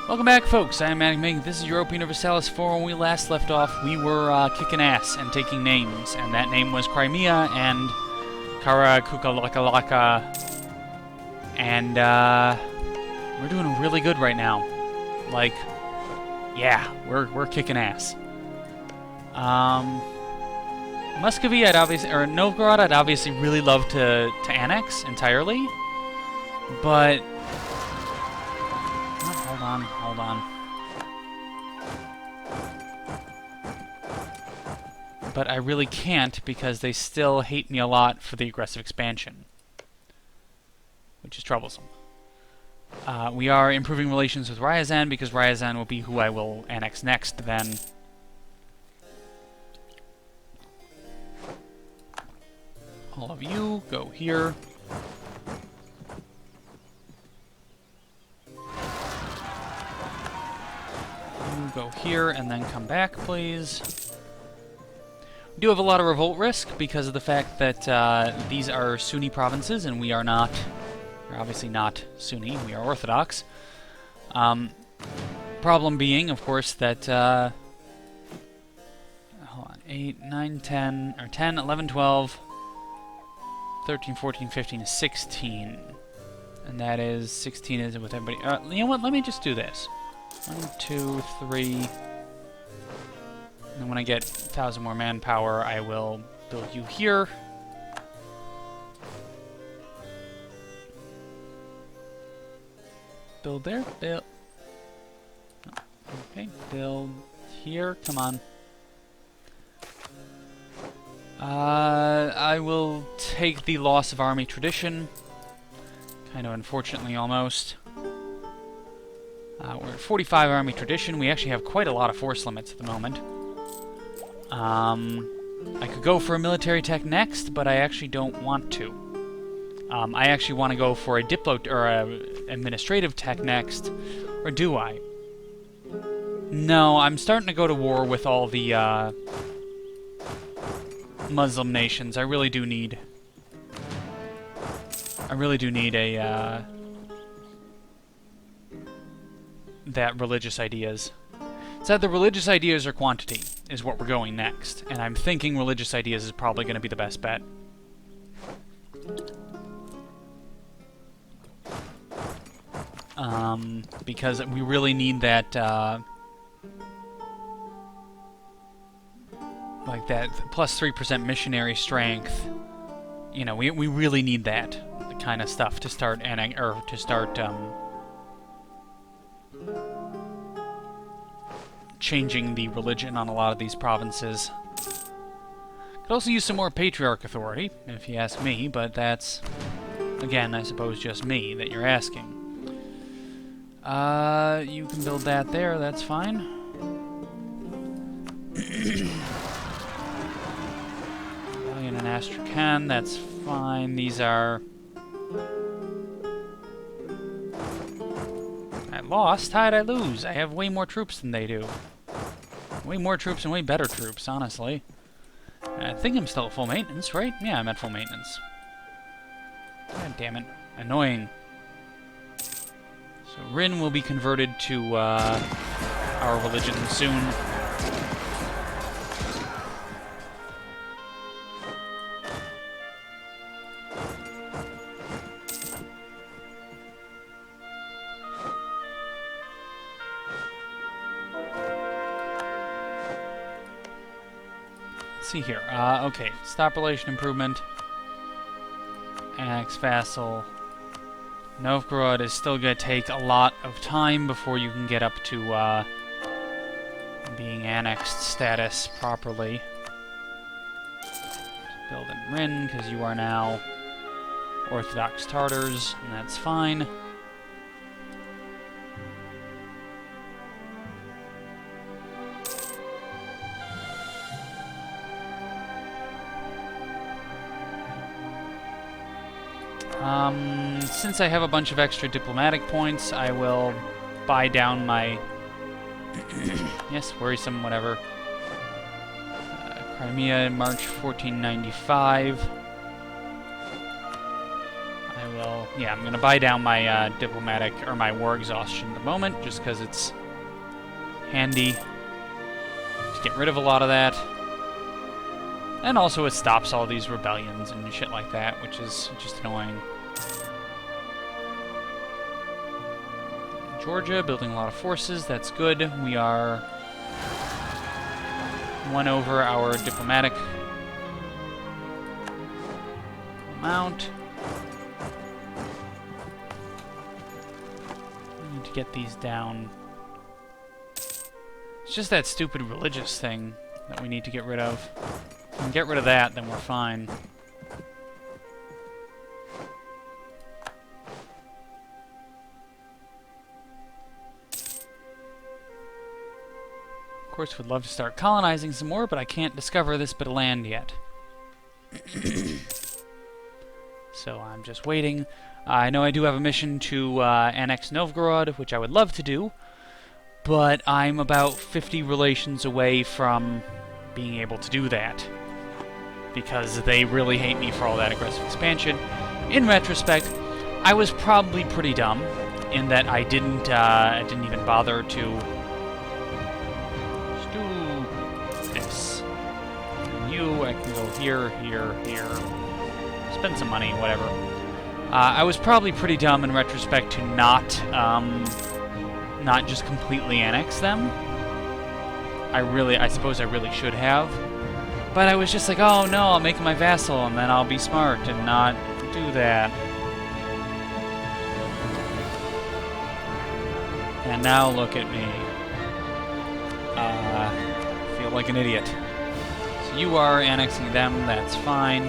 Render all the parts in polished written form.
Welcome back, folks. I am ManicMink. This is Europa Universalis 4. When we last left off, we were kicking ass and taking names, and that name was Crimea and Karakukalaka, and we're doing really good right now. Like, yeah, we're kicking ass. Muscovy, or Novgorod, I'd obviously really love to annex entirely, but hold on. But I really can't because they still hate me a lot for the aggressive expansion, which is troublesome. We are improving relations with Ryazan because Ryazan will be who I will annex next then. All of you, go here. You go here and then come back, please. We do have a lot of revolt risk because of the fact that these are Sunni provinces and we are not. We're obviously not Sunni, we are Orthodox. Problem being, of course, that hold on, 8, 9, 10, or 10, 11, 12, 13, 14, 15, 16. And that is, 16 is with everybody. You know what, let me just do this. 1, 2, 3. And then when I get 1,000 more manpower, I will build you here. Build there. Build. Okay, build here. Come on. I will take the loss of army tradition. Kind of unfortunately, almost. We're at 45 army tradition. We actually have quite a lot of force limits at the moment. I could go for a military tech next, but I actually don't want to. I actually want to go for a administrative tech next, or do I? No, I'm starting to go to war with all the Muslim nations. I really do need a that religious ideas. It's either religious ideas or quantity is what we're going next, and I'm thinking religious ideas is probably going to be the best bet. Because we really need that, like that plus 3% missionary strength. You know, we really need that kind of stuff to start changing the religion on a lot of these provinces. Could also use some more patriarch authority, if you ask me, but that's, again, I suppose just me that you're asking. You can build that there, that's fine. Rebellion and Astrakhan, that's fine. These are... I lost? How did I lose? I have way more troops than they do. Way more troops and way better troops, honestly. I think I'm still at full maintenance, right? Yeah, I'm at full maintenance. God damn it. Annoying. So Rin will be converted to our religion soon. See here. Okay, stop relation improvement. Annex vassal. Novgorod is still going to take a lot of time before you can get up to being annexed status properly. Build in Rin, because you are now Orthodox Tartars, and that's fine. Since I have a bunch of extra diplomatic points, I will buy down my... yes, worrisome, whatever. Crimea in March 1495. I will... Yeah, I'm going to buy down my diplomatic, or my war exhaustion at the moment, just because it's handy to get rid of a lot of that. And also it stops all these rebellions and shit like that, which is just annoying. Georgia, building a lot of forces, that's good. We are 1 over our diplomatic amount. We need to get these down. It's just that stupid religious thing that we need to get rid of. If we can get rid of that, then we're fine. Of course, would love to start colonizing some more, but I can't discover this bit of land yet. So I'm just waiting. I know I do have a mission to annex Novgorod, which I would love to do, but I'm about 50 relations away from being able to do that, because they really hate me for all that aggressive expansion. In retrospect, I was probably pretty dumb in that I didn't even bother to do this. And you, I can go here, here, here. Spend some money, whatever. I was probably pretty dumb in retrospect to not just completely annex them. I suppose I really should have. But I was just like, oh no, I'll make him my vassal, and then I'll be smart and not do that. And now look at me. Feel like an idiot. So you are annexing them, that's fine.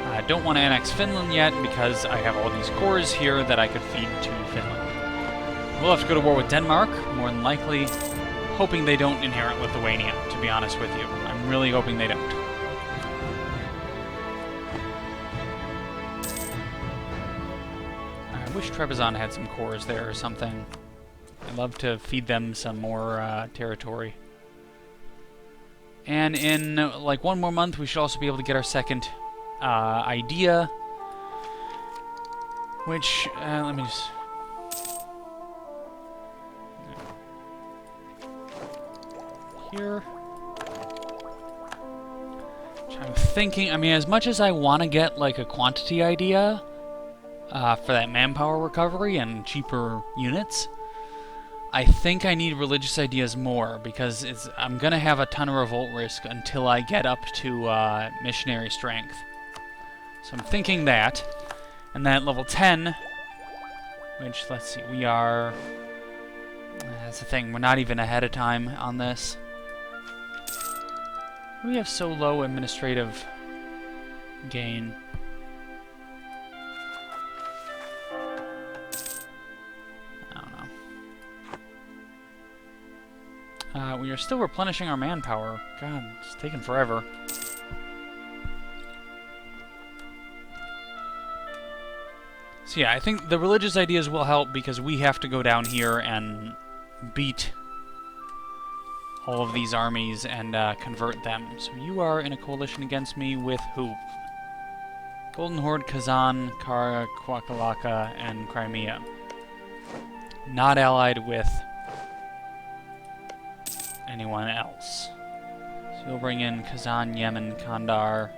I don't want to annex Finland yet because I have all these cores here that I could feed to Finland. We'll have to go to war with Denmark, more than likely. Hoping they don't inherit Lithuania, to be honest with you. I'm really hoping they don't. I wish Trebizond had some cores there or something. I'd love to feed them some more territory. And in like 1 more month, we should also be able to get our second idea. Which, let me just... Here. Which I'm thinking, I mean, as much as I want to get like a quantity idea for that manpower recovery and cheaper units, I think I need religious ideas more because I'm going to have a ton of revolt risk until I get up to missionary strength. So I'm thinking that. And then at level 10, which, let's see, we are... That's the thing, we're not even ahead of time on this. We have so low administrative gain. I don't know. We are still replenishing our manpower. God, it's taking forever. So yeah, I think the religious ideas will help because we have to go down here and beat all of these armies and convert them. So you are in a coalition against me with who? Golden Horde, Kazan, Kara, Kwakalaka, and Crimea. Not allied with anyone else. So you'll bring in Kazan, Yemen, Kandar.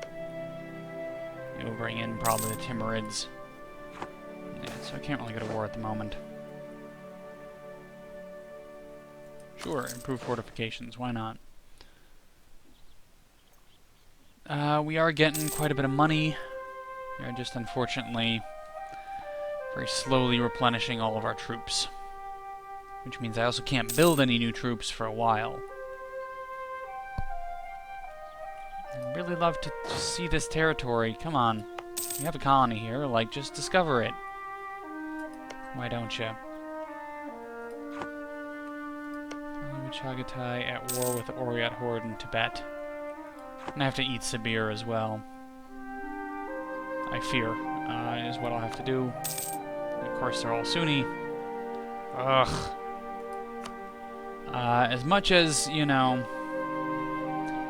You'll bring in probably the Timurids. Yeah, so I can't really go to war at the moment. Sure, improve fortifications, why not? We are getting quite a bit of money. We are just unfortunately very slowly replenishing all of our troops. Which means I also can't build any new troops for a while. I'd really love to see this territory. Come on. You have a colony here, like, just discover it. Why don't you? Chagatai at war with the Oryat Horde in Tibet. And I have to eat Sibir as well. I fear, is what I'll have to do. And of course, they're all Sunni. Ugh. As much as, you know,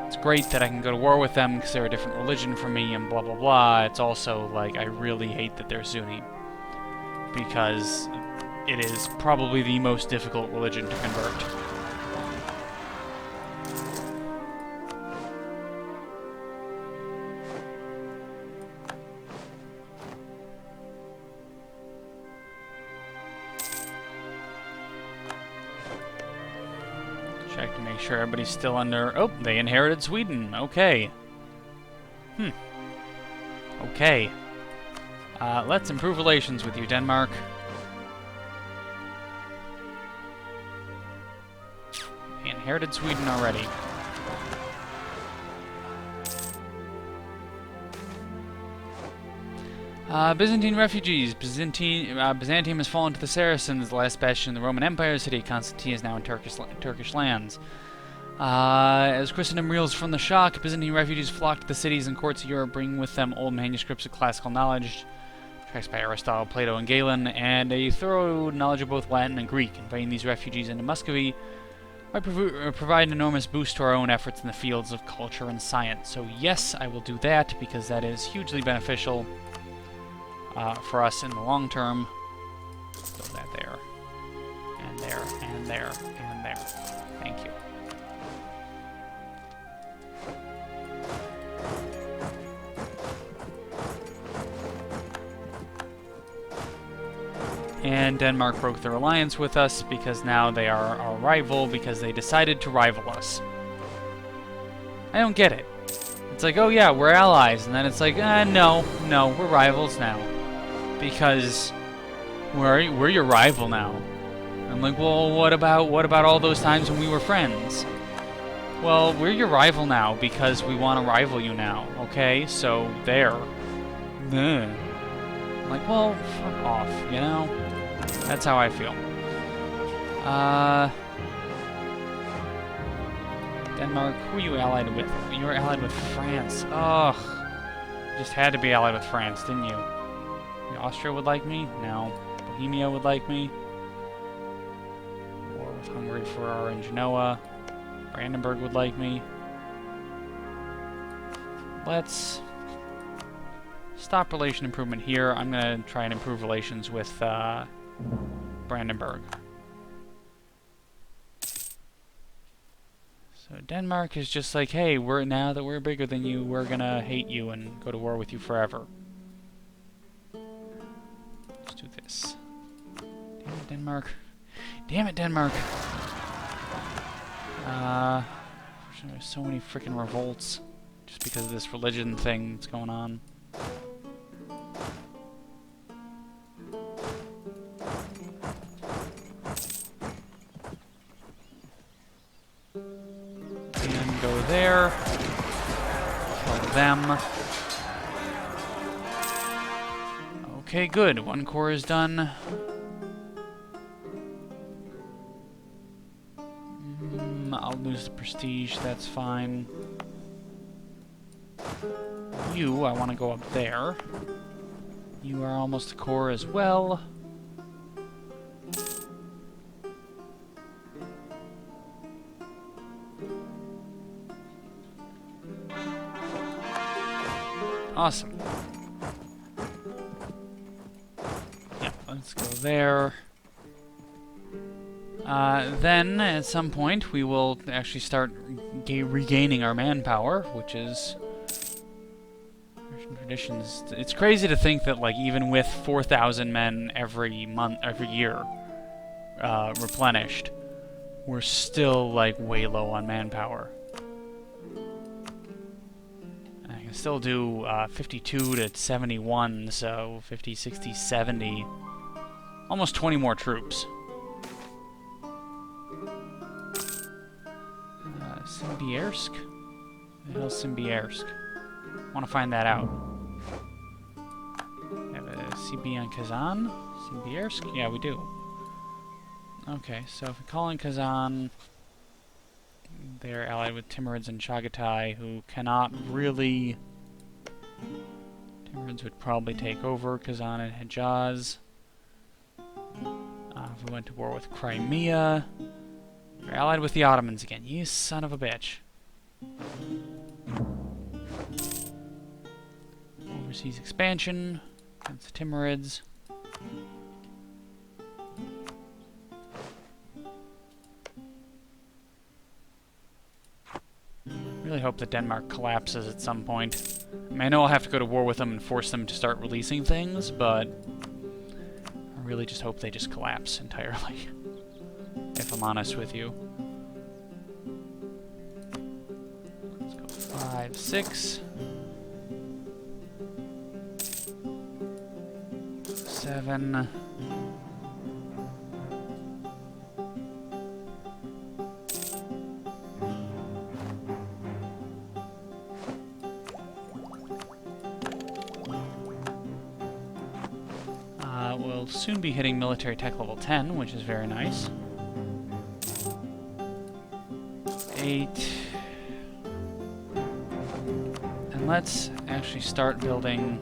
it's great that I can go to war with them because they're a different religion from me and blah blah blah, it's also like I really hate that they're Sunni. Because it is probably the most difficult religion to convert. Check to make sure everybody's still under... Oh, they inherited Sweden. Okay. Okay. Let's improve relations with you, Denmark. They inherited Sweden already. Byzantine refugees. Byzantium has fallen to the Saracens, the last bastion of the Roman Empire. The city of Constantine is now in Turkish lands. As Christendom reels from the shock, Byzantine refugees flock to the cities and courts of Europe, bringing with them old manuscripts of classical knowledge, tracks by Aristotle, Plato, and Galen, and a thorough knowledge of both Latin and Greek. Inviting these refugees into Muscovy might provide an enormous boost to our own efforts in the fields of culture and science. So yes, I will do that, because that is hugely beneficial for us in the long term. Throw that there, and there, and there, and there. Thank you. And Denmark broke their alliance with us because now they are our rival because they decided to rival us. I don't get it. It's like, oh yeah, we're allies, and then it's like, no, we're rivals now. Because we're your rival now. I'm like, well, what about all those times when we were friends? Well, we're your rival now because we want to rival you now, okay? So, there. I'm like, well, fuck off, you know? That's how I feel. Denmark, who are you allied with? You were allied with France. Ugh. You just had to be allied with France, didn't you? Austria would like me? No. Bohemia would like me. War with Hungary for our in Genoa. Brandenburg would like me. Let's stop relation improvement here. I'm going to try and improve relations with Brandenburg. So Denmark is just like, hey, now that we're bigger than you, we're going to hate you and go to war with you forever. Let's do this. Damn it, Denmark. Damn it, Denmark. There's so many freaking revolts just because of this religion thing that's going on. And go there. Kill them. Okay, good. One core is done. I'll lose the prestige, that's fine. You, I want to go up there. You are almost a core as well. Awesome. Yeah, let's go there. Then, at some point, we will actually start regaining our manpower, which is... traditions. It's crazy to think that, like, even with 4,000 men every year, replenished, we're still, like, way low on manpower. I can still do 52 to 71, so 50, 60, 70. Almost 20 more troops. Simbiersk? What the hell's Simbiersk? I want to find that out. We have a CB on Kazan? Simbiersk? Yeah, we do. Okay, so if we call in Kazan, they're allied with Timurids and Chagatai, who cannot really... Timurids would probably take over Kazan and Hejaz. If we went to war with Crimea... We're allied with the Ottomans again. You son of a bitch. Overseas expansion against the Timurids. Really hope that Denmark collapses at some point. I mean, I know I'll have to go to war with them and force them to start releasing things, but I really just hope they just collapse entirely, if I'm honest with you. Let's go 5, 6, 7. We'll soon be hitting military tech level 10, which is very nice. 8. And let's actually start building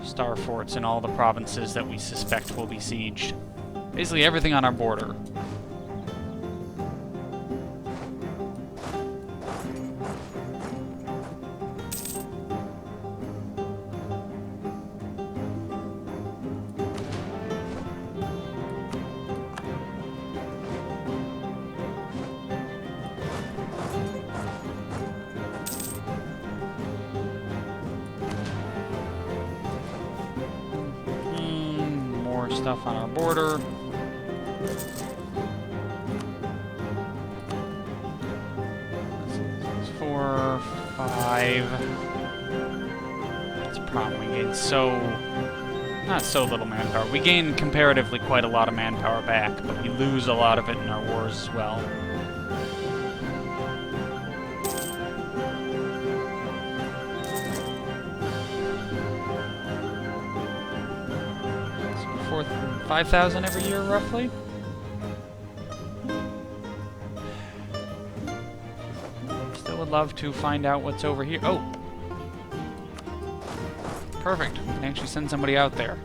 star forts in all the provinces that we suspect will be sieged. Basically everything on our border. Stuff on our border. That's 4, 5. That's a problem. We gain not so little manpower. We gain comparatively quite a lot of manpower back, but we lose a lot of it in our wars as well. So 5,000 every year, roughly. Still would love to find out what's over here. Oh! Perfect. We can actually send somebody out there.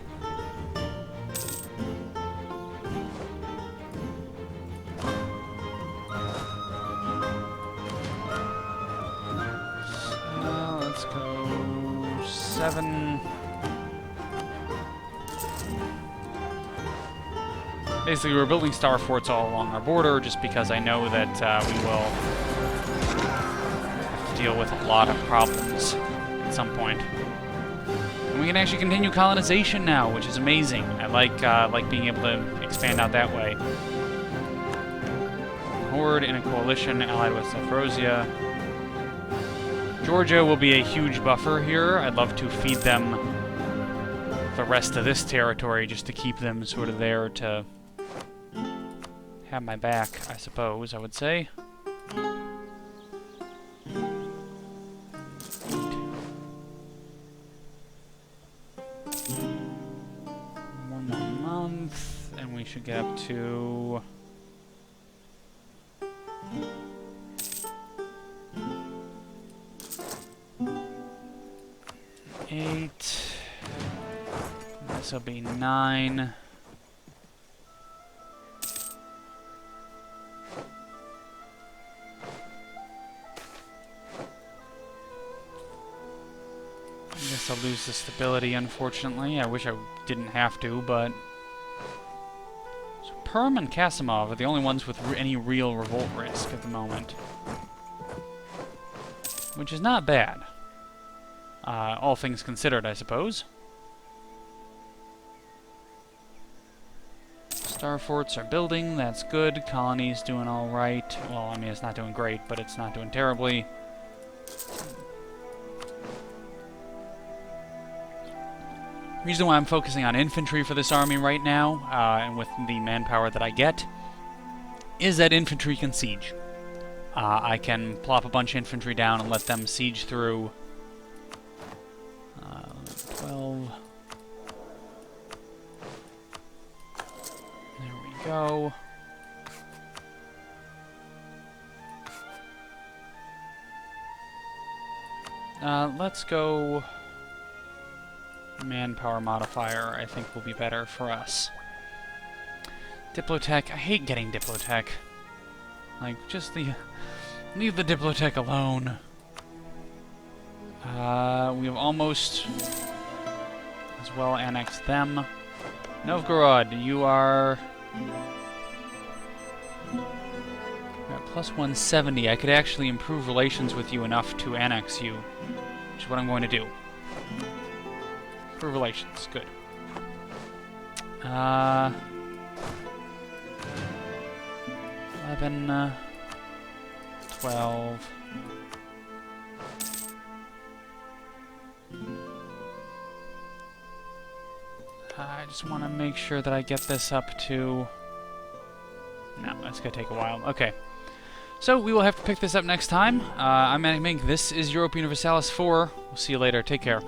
So, let's go 7... Basically, we're building star forts all along our border just because I know that we will have to deal with a lot of problems at some point. And we can actually continue colonization now, which is amazing. I like being able to expand out that way. Horde in a coalition allied with Zaporozhye. Georgia will be a huge buffer here. I'd love to feed them the rest of this territory just to keep them sort of there to have my back, I suppose, I would say. One more month, and we should get up to... eight. This will be 9. I guess I'll lose the stability, unfortunately. I wish I didn't have to, but... So Perm and Kasimov are the only ones with any real revolt risk at the moment. Which is not bad. All things considered, I suppose. Star forts are building, that's good. Colony's doing alright. Well, I mean, it's not doing great, but it's not doing terribly. The reason why I'm focusing on infantry for this army right now, and with the manpower that I get, is that infantry can siege. I can plop a bunch of infantry down and let them siege through. 12. There we go. Let's go... Manpower modifier, I think, will be better for us. Diplotech, I hate getting Diplotech. Like, just leave the Diplotech alone. We have almost as well annexed them. Novgorod, you are at plus 170. I could actually improve relations with you enough to annex you, which is what I'm going to do. Improve relations, good. 11, 12. I just want to make sure that I get this up to... No, that's going to take a while. Okay. So, we will have to pick this up next time. I'm ManicMink. This is Europa Universalis 4. We'll see you later. Take care.